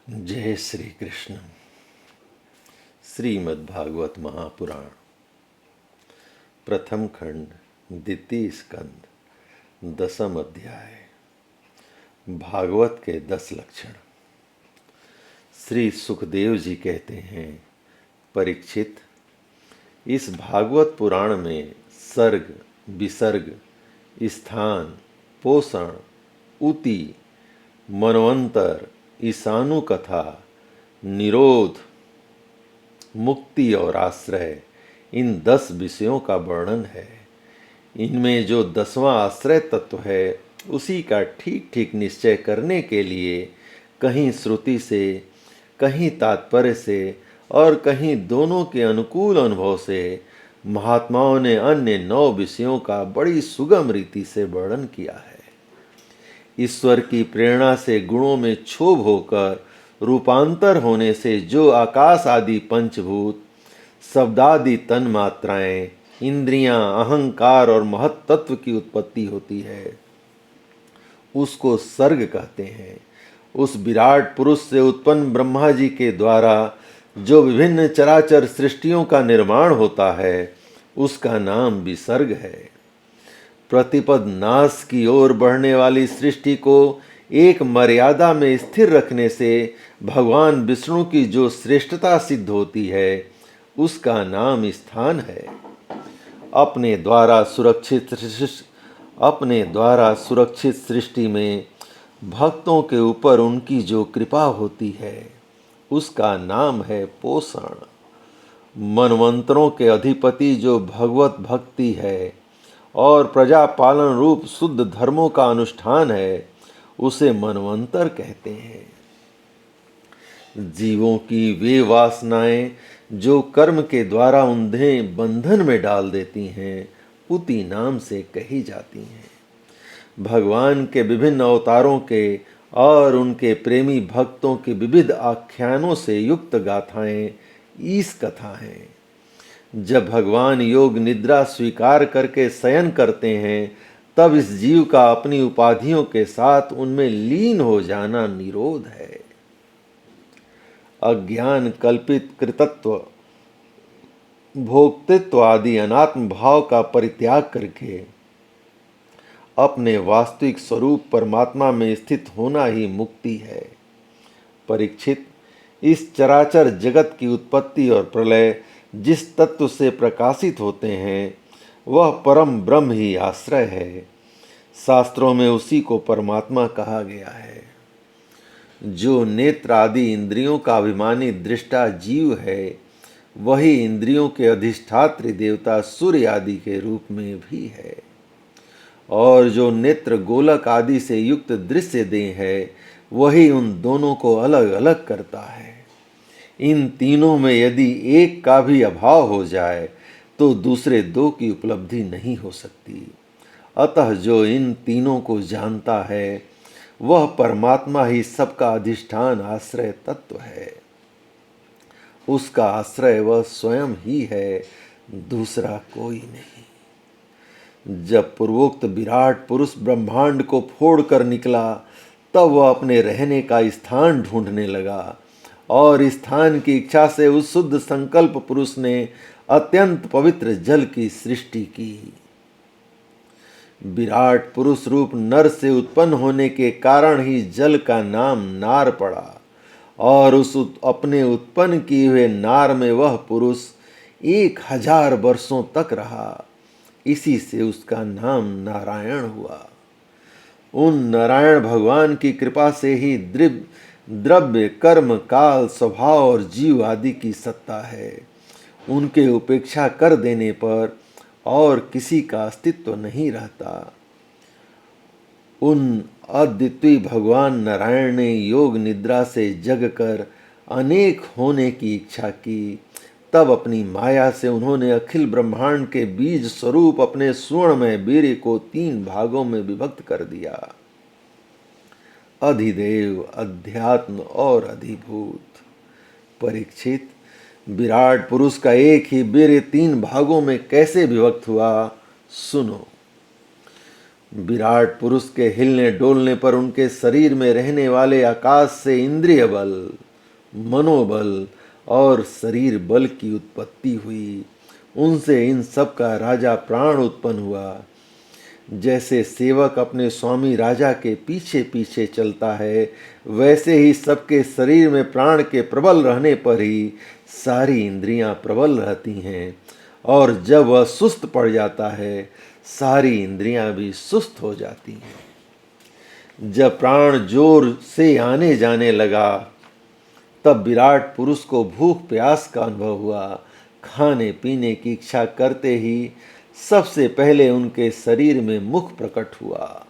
जय श्री कृष्ण। श्रीमद् भागवत महापुराण प्रथम खंड द्वितीय स्कंद दसम अध्याय। भागवत के 10 लक्षण। श्री सुखदेव जी कहते हैं, परीक्षित, इस भागवत पुराण में सर्ग, विसर्ग, स्थान, पोषण, उति, मनवंतर, ईशानु कथा, निरोध, मुक्ति और आश्रय, इन 10 विषयों का वर्णन है। इनमें जो 10वां आश्रय तत्व है उसी का ठीक ठीक निश्चय करने के लिए कहीं श्रुति से, कहीं तात्पर्य से और कहीं दोनों के अनुकूल अनुभव से महात्माओं ने अन्य 9 विषयों का बड़ी सुगम रीति से वर्णन किया है। ईश्वर की प्रेरणा से गुणों में क्षोभ होकर रूपांतर होने से जो आकाश आदि पंचभूत, शब्दादि तन मात्राएं, इंद्रियां, अहंकार और महत तत्व की उत्पत्ति होती है, उसको सर्ग कहते हैं। उस विराट पुरुष से उत्पन्न ब्रह्मा जी के द्वारा जो विभिन्न चराचर सृष्टियों का निर्माण होता है, उसका नाम विसर्ग है। प्रतिपद नाश की ओर बढ़ने वाली सृष्टि को एक मर्यादा में स्थिर रखने से भगवान विष्णु की जो श्रेष्ठता सिद्ध होती है, उसका नाम स्थान है। अपने द्वारा सुरक्षित सृष्टि में भक्तों के ऊपर उनकी जो कृपा होती है, उसका नाम है पोषण। मनवंतरों के अधिपति जो भगवत भक्ति है और प्रजा पालन रूप शुद्ध धर्मों का अनुष्ठान है, उसे मनवंतर कहते हैं। जीवों की वे वासनाएं जो कर्म के द्वारा उन्हें बंधन में डाल देती हैं, उति नाम से कही जाती हैं। भगवान के विभिन्न अवतारों के और उनके प्रेमी भक्तों के विविध आख्यानों से युक्त गाथाएं ईश कथा हैं। जब भगवान योग निद्रा स्वीकार करके शयन करते हैं, तब इस जीव का अपनी उपाधियों के साथ उनमें लीन हो जाना निरोध है। अज्ञान कल्पित कृतत्व, भोक्तृत्व आदि अनात्म भाव का परित्याग करके अपने वास्तविक स्वरूप परमात्मा में स्थित होना ही मुक्ति है। परीक्षित, इस चराचर जगत की उत्पत्ति और प्रलय जिस तत्व से प्रकाशित होते हैं, वह परम ब्रह्म ही आश्रय है। शास्त्रों में उसी को परमात्मा कहा गया है। जो नेत्र आदि इंद्रियों का अभिमानी दृष्टा जीव है, वही इंद्रियों के अधिष्ठात्री देवता सूर्य आदि के रूप में भी है। और जो नेत्र गोलक आदि से युक्त दृश्य देह है, वही उन दोनों को अलग अलग करता है। इन तीनों में यदि एक का भी अभाव हो जाए तो दूसरे 2 की उपलब्धि नहीं हो सकती। अतः जो इन तीनों को जानता है, वह परमात्मा ही सबका अधिष्ठान आश्रय तत्व है। उसका आश्रय वह स्वयं ही है, दूसरा कोई नहीं। जब पूर्वोक्त विराट पुरुष ब्रह्मांड को फोड़कर निकला, तब वह अपने रहने का स्थान ढूंढने लगा और स्थान की इच्छा से उस शुद्ध संकल्प पुरुष ने अत्यंत पवित्र जल की सृष्टि की। विराट पुरुष रूप नर से उत्पन्न होने के कारण ही जल का नाम नार पड़ा और उस अपने उत्पन्न किए हुए नार में वह पुरुष 1000 वर्षों तक रहा। इसी से उसका नाम नारायण हुआ। उन नारायण भगवान की कृपा से ही द्रव्य, कर्म, काल, स्वभाव और जीव आदि की सत्ता है। उनके उपेक्षा कर देने पर और किसी का अस्तित्व नहीं रहता। उन अद्वितीय भगवान नारायण ने योग निद्रा से जगकर अनेक होने की इच्छा की। तब अपनी माया से उन्होंने अखिल ब्रह्मांड के बीज स्वरूप अपने स्वर्णमय वीर्य को 3 भागों में विभक्त कर दिया। अधिदेव, अध्यात्म और अधिभूत। परीक्षित, विराट पुरुष का एक ही वीर्य 3 भागों में कैसे विभक्त हुआ, सुनो। विराट पुरुष के हिलने डोलने पर उनके शरीर में रहने वाले आकाश से इंद्रिय बल, मनोबल और शरीर बल की उत्पत्ति हुई। उनसे इन सब का राजा प्राण उत्पन्न हुआ। जैसे सेवक अपने स्वामी राजा के पीछे पीछे चलता है, वैसे ही सबके शरीर में प्राण के प्रबल रहने पर ही सारी इंद्रियां प्रबल रहती हैं, और जब वह सुस्त पड़ जाता है, सारी इंद्रियां भी सुस्त हो जाती हैं। जब प्राण जोर से आने जाने लगा, तब विराट पुरुष को भूख प्यास का अनुभव हुआ। खाने पीने की इच्छा करते ही सबसे पहले उनके शरीर में मुख प्रकट हुआ।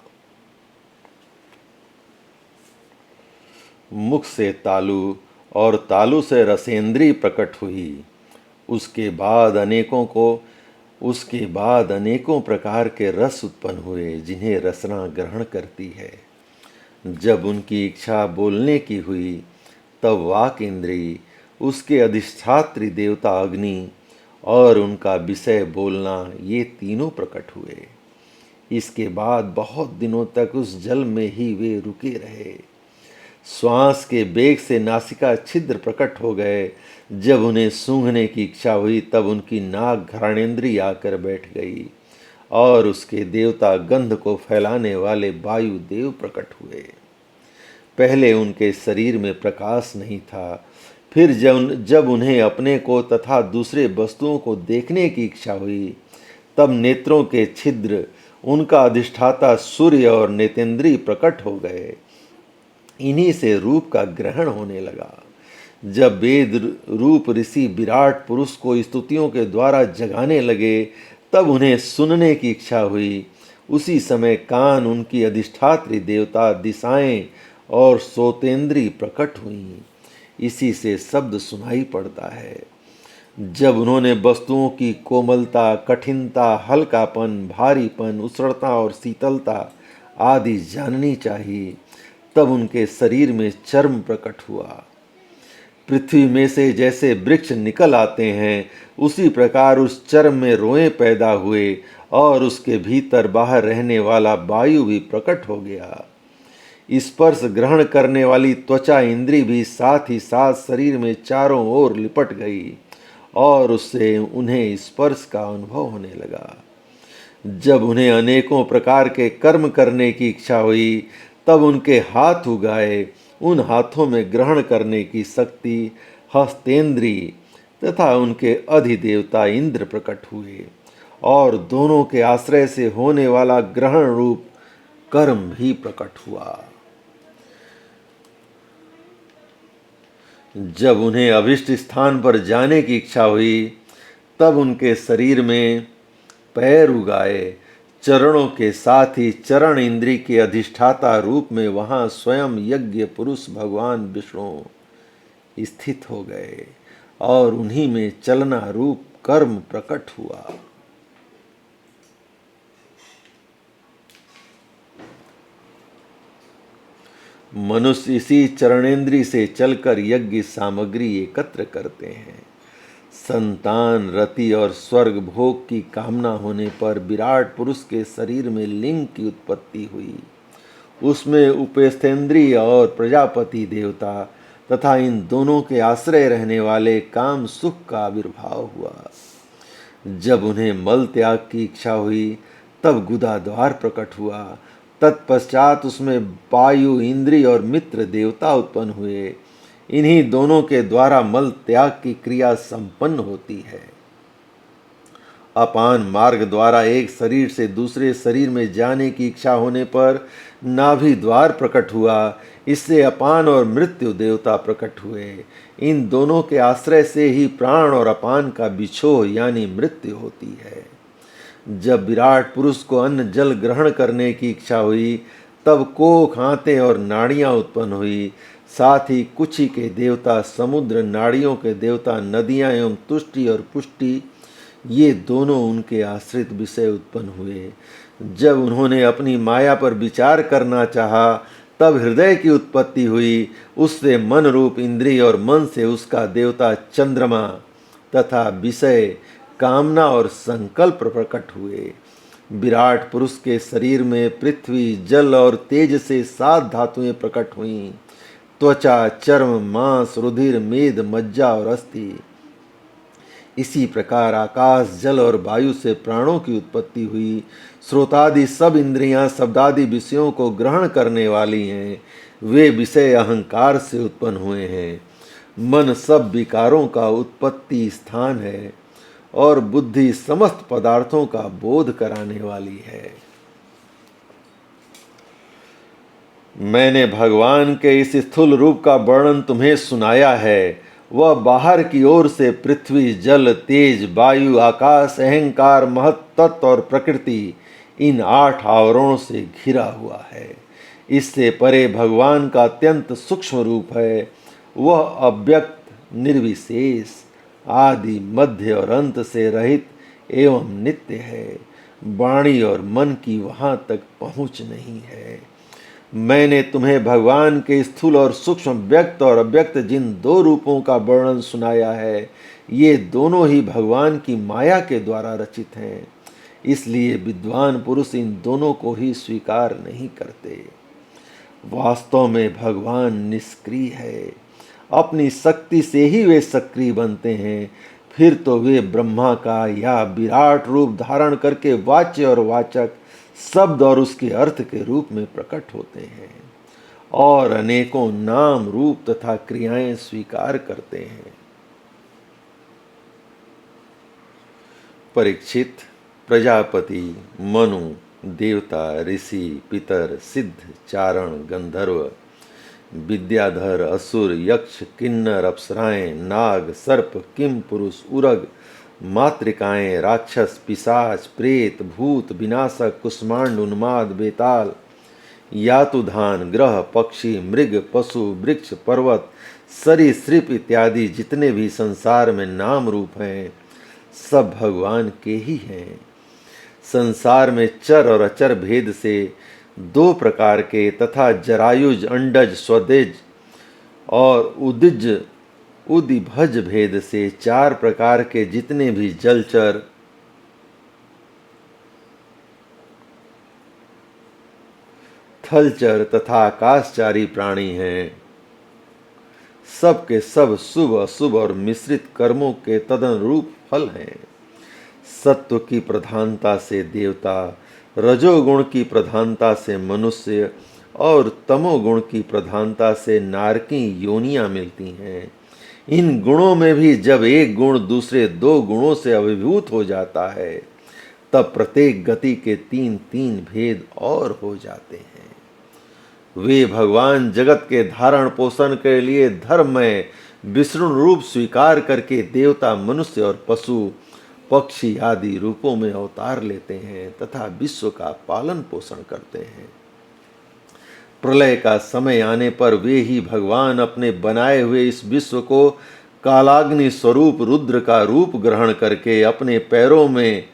मुख से तालु और तालु से रसेंद्री प्रकट हुई। उसके बाद अनेकों प्रकार के रस उत्पन्न हुए, जिन्हें रसना ग्रहण करती है। जब उनकी इच्छा बोलने की हुई, तब वाक इंद्री, उसके अधिष्ठात्री देवता अग्नि और उनका विषय बोलना, ये तीनों प्रकट हुए। इसके बाद बहुत दिनों तक उस जल में ही वे रुके रहे। श्वास के बेग से नासिका छिद्र प्रकट हो गए। जब उन्हें सूंघने की इच्छा हुई, तब उनकी नाक घ्राणेन्द्रिय आकर बैठ गई, और उसके देवता गंध को फैलाने वाले वायु देव प्रकट हुए। पहले उनके शरीर में प्रकाश नहीं था। फिर जब उन्हें अपने को तथा दूसरे वस्तुओं को देखने की इच्छा हुई, तब नेत्रों के छिद्र, उनका अधिष्ठाता सूर्य और नेतेंद्रिय प्रकट हो गए। इन्हीं से रूप का ग्रहण होने लगा। जब वेद रूप ऋषि विराट पुरुष को स्तुतियों के द्वारा जगाने लगे, तब उन्हें सुनने की इच्छा हुई। उसी समय कान, उनकी अधिष्ठात्री देवता, दिशाएं और सोतेंद्री प्रकट हुईं। इसी से शब्द सुनाई पड़ता है। जब उन्होंने वस्तुओं की कोमलता, कठिनता, हल्कापन, भारीपन, उष्णता और शीतलता आदि जाननी चाहिए, तब उनके शरीर में चर्म प्रकट हुआ। पृथ्वी में से जैसे वृक्ष निकल आते हैं, उसी प्रकार उस चर्म में रोएं पैदा हुए, और उसके भीतर बाहर रहने वाला वायु भी प्रकट हो गया। स्पर्श ग्रहण करने वाली त्वचा इंद्री भी साथ ही साथ शरीर में चारों ओर लिपट गई, और उससे उन्हें स्पर्श का अनुभव होने लगा। जब उन्हें अनेकों प्रकार के कर्म करने की इच्छा हुई, तब उनके हाथ उगाए। उन हाथों में ग्रहण करने की शक्ति हस्तेंद्री तथा उनके अधिदेवता इंद्र प्रकट हुए, और दोनों के आश्रय से होने वाला ग्रहण रूप कर्म भी प्रकट हुआ। जब उन्हें अभिष्ट स्थान पर जाने की इच्छा हुई, तब उनके शरीर में पैर उगाए। चरणों के साथ ही चरण इंद्री के अधिष्ठाता रूप में वहां स्वयं यज्ञ पुरुष भगवान विष्णु स्थित हो गए, और उन्हीं में चलना रूप कर्म प्रकट हुआ। मनुष्य इसी चरणेन्द्री से चलकर यज्ञ सामग्री एकत्र करते हैं। संतान, रति और स्वर्ग भोग की कामना होने पर विराट पुरुष के शरीर में लिंग की उत्पत्ति हुई। उसमें उपेस्थेंद्रिय और प्रजापति देवता तथा इन दोनों के आश्रय रहने वाले काम सुख का आविर्भाव हुआ। जब उन्हें मल त्याग की इच्छा हुई, तब गुदा द्वार प्रकट हुआ। तत्पश्चात उसमें वायु, इंद्रिय और मित्र देवता उत्पन्न हुए। इन्हीं दोनों के द्वारा मल त्याग की क्रिया संपन्न होती है। अपान मार्ग द्वारा एक शरीर से दूसरे शरीर में जाने की इच्छा होने पर नाभि द्वार प्रकट हुआ। इससे अपान और मृत्यु देवता प्रकट हुए। इन दोनों के आश्रय से ही प्राण और अपान का बिछोह यानी मृत्यु होती है। जब विराट पुरुष को अन्न जल ग्रहण करने की इच्छा हुई, तब कोख, आंतें और नाड़ियां उत्पन्न हुई। साथ ही कुची के देवता समुद्र, नाड़ियों के देवता नदियां एवं तुष्टि और पुष्टि, ये दोनों उनके आश्रित विषय उत्पन्न हुए। जब उन्होंने अपनी माया पर विचार करना चाहा, तब हृदय की उत्पत्ति हुई। उससे मन रूप इंद्रिय और मन से उसका देवता चंद्रमा तथा विषय, कामना और संकल्प प्रकट हुए। विराट पुरुष के शरीर में पृथ्वी, जल और तेज से 7 धातुएं प्रकट हुईं। त्वचा, चर्म, मांस, रुधिर, मेद, मज्जा और अस्थि। इसी प्रकार आकाश, जल और वायु से प्राणों की उत्पत्ति हुई। श्रोतादि सब इंद्रियां शब्दादि विषयों को ग्रहण करने वाली हैं। वे विषय अहंकार से उत्पन्न हुए हैं। मन सब विकारों का उत्पत्ति स्थान है और बुद्धि समस्त पदार्थों का बोध कराने वाली है। मैंने भगवान के इस स्थूल रूप का वर्णन तुम्हें सुनाया है। वह बाहर की ओर से पृथ्वी, जल, तेज, वायु, आकाश, अहंकार, महत तत्व और प्रकृति, इन 8 आवरणों से घिरा हुआ है। इससे परे भगवान का अत्यंत सूक्ष्म रूप है। वह अव्यक्त, निर्विशेष, आदि, मध्य और अंत से रहित एवं नित्य है। वाणी और मन की वहां तक पहुंच नहीं है। मैंने तुम्हें भगवान के स्थूल और सूक्ष्म, व्यक्त और अव्यक्त जिन 2 रूपों का वर्णन सुनाया है, ये दोनों ही भगवान की माया के द्वारा रचित हैं। इसलिए विद्वान पुरुष इन दोनों को ही स्वीकार नहीं करते। वास्तव में भगवान निष्क्रिय है। अपनी शक्ति से ही वे सक्रिय बनते हैं। फिर तो वे ब्रह्मा का या विराट रूप धारण करके वाच्य और वाचक, शब्द और उसके अर्थ के रूप में प्रकट होते हैं और अनेकों नाम, रूप तथा क्रियाएं स्वीकार करते हैं। परीक्षित, प्रजापति, मनु, देवता, ऋषि, पितर, सिद्ध, चारण, गंधर्व, विद्याधर, असुर, यक्ष, किन्नर, अप्सराएं, नाग, सर्प, किम पुरुष, उरग, मातृकाएं, राक्षस, पिशाच, प्रेत, भूत, विनाशक, कुष्मांड, उन्माद, बेताल, यातुधान, ग्रह, पक्षी, मृग, पशु, वृक्ष, पर्वत, सरीसृप इत्यादि जितने भी संसार में नाम रूप हैं, सब भगवान के ही हैं। संसार में चर और अचर भेद से 2 प्रकार के तथा जरायुज, अंडज, स्वदेज और उदिभज भेद से 4 प्रकार के जितने भी जलचर, थलचर तथा आकाशचारी प्राणी हैं, सब के सब शुभ, अशुभ और मिश्रित कर्मों के तदनुरूप फल हैं। सत्व की प्रधानता से देवता, रजोगुण की प्रधानता से मनुष्य और तमोगुण की प्रधानता से नारकी योनियां मिलती हैं। इन गुणों में भी जब एक गुण दूसरे 2 गुणों से अभिभूत हो जाता है, तब प्रत्येक गति के 3-3 भेद और हो जाते हैं। वे भगवान जगत के धारण पोषण के लिए धर्म में विष्णु रूप स्वीकार करके देवता, मनुष्य और पशु, पक्षी आदि रूपों में अवतार लेते हैं तथा विश्व का पालन पोषण करते हैं। प्रलय का समय आने पर वे ही भगवान अपने बनाए हुए इस विश्व को कालाग्नि स्वरूप रुद्र का रूप ग्रहण करके अपने पैरों में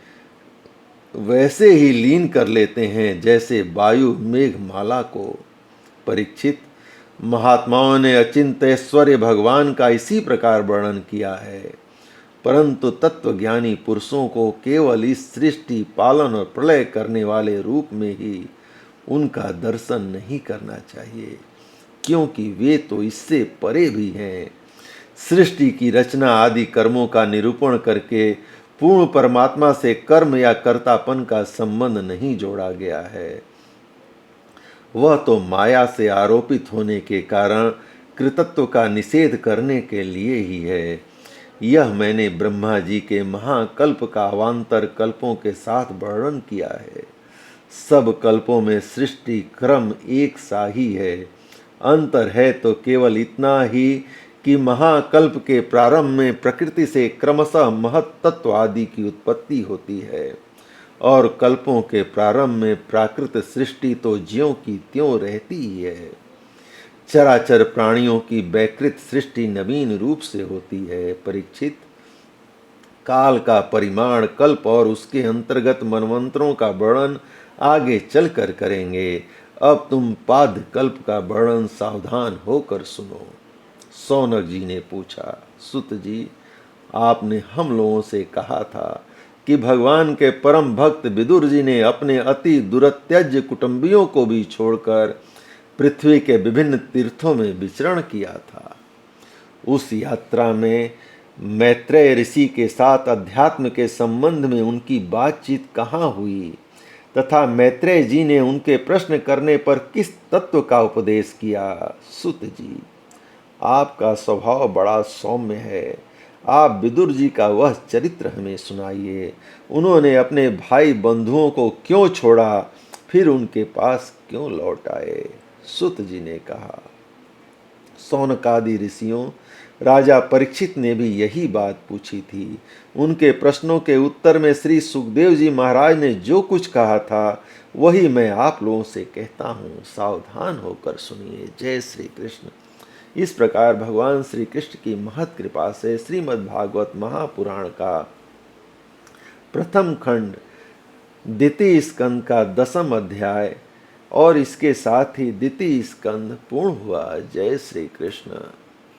वैसे ही लीन कर लेते हैं जैसे वायु मेघमाला को। परीक्षित, महात्माओं ने अचिंत्यश्वर्य भगवान का इसी प्रकार वर्णन किया है, परंतु तत्वज्ञानी पुरुषों को केवल इस सृष्टि, पालन और प्रलय करने वाले रूप में ही उनका दर्शन नहीं करना चाहिए, क्योंकि वे तो इससे परे भी हैं। सृष्टि की रचना आदि कर्मों का निरूपण करके पूर्ण परमात्मा से कर्म या कर्तापन का संबंध नहीं जोड़ा गया है। वह तो माया से आरोपित होने के कारण कृतत्व का निषेध करने के लिए ही है। यह मैंने ब्रह्मा जी के महाकल्प का अवान्तर कल्पों के साथ वर्णन किया है। सब कल्पों में सृष्टि क्रम एक सा ही है। अंतर है तो केवल इतना ही कि महाकल्प के प्रारंभ में प्रकृति से क्रमशः महत तत्व आदि की उत्पत्ति होती है और कल्पों के प्रारंभ में प्राकृत सृष्टि तो ज्यों की त्यों रहती ही है। चराचर प्राणियों की वैकृत सृष्टि नवीन रूप से होती है। परीक्षित, काल का परिमाण, कल्प और उसके अंतर्गत मनवंतरों का वर्णन आगे चलकर करेंगे। अब तुम पाद कल्प का वर्णन सावधान होकर सुनो। सौनक जी ने पूछा, सुत जी, आपने हम लोगों से कहा था कि भगवान के परम भक्त विदुर जी ने अपने अति दुरत्यज्य कुटुंबियों को भी छोड़कर पृथ्वी के विभिन्न तीर्थों में विचरण किया था। उस यात्रा में मैत्रेय ऋषि के साथ अध्यात्म के संबंध में उनकी बातचीत कहाँ हुई तथा मैत्रेय जी ने उनके प्रश्न करने पर किस तत्व का उपदेश किया। सुत जी, आपका स्वभाव बड़ा सौम्य है, आप विदुर जी का वह चरित्र हमें सुनाइए। उन्होंने अपने भाई बंधुओं को क्यों छोड़ा, फिर उनके पास क्यों लौट आए। सुत जी ने कहा, सौनकादि ऋषियों, राजा परीक्षित ने भी यही बात पूछी थी। उनके प्रश्नों के उत्तर में श्री सुखदेव जी महाराज ने जो कुछ कहा था वही मैं आप लोगों से कहता हूँ, सावधान होकर सुनिए। जय श्री कृष्ण। इस प्रकार भगवान श्री कृष्ण की महत कृपा से श्रीमद् भागवत महापुराण का प्रथम खंड द्वितीय स्कंद का 10वां अध्याय और इसके साथ ही द्वितीय स्कंद पूर्ण हुआ। जय श्री कृष्ण।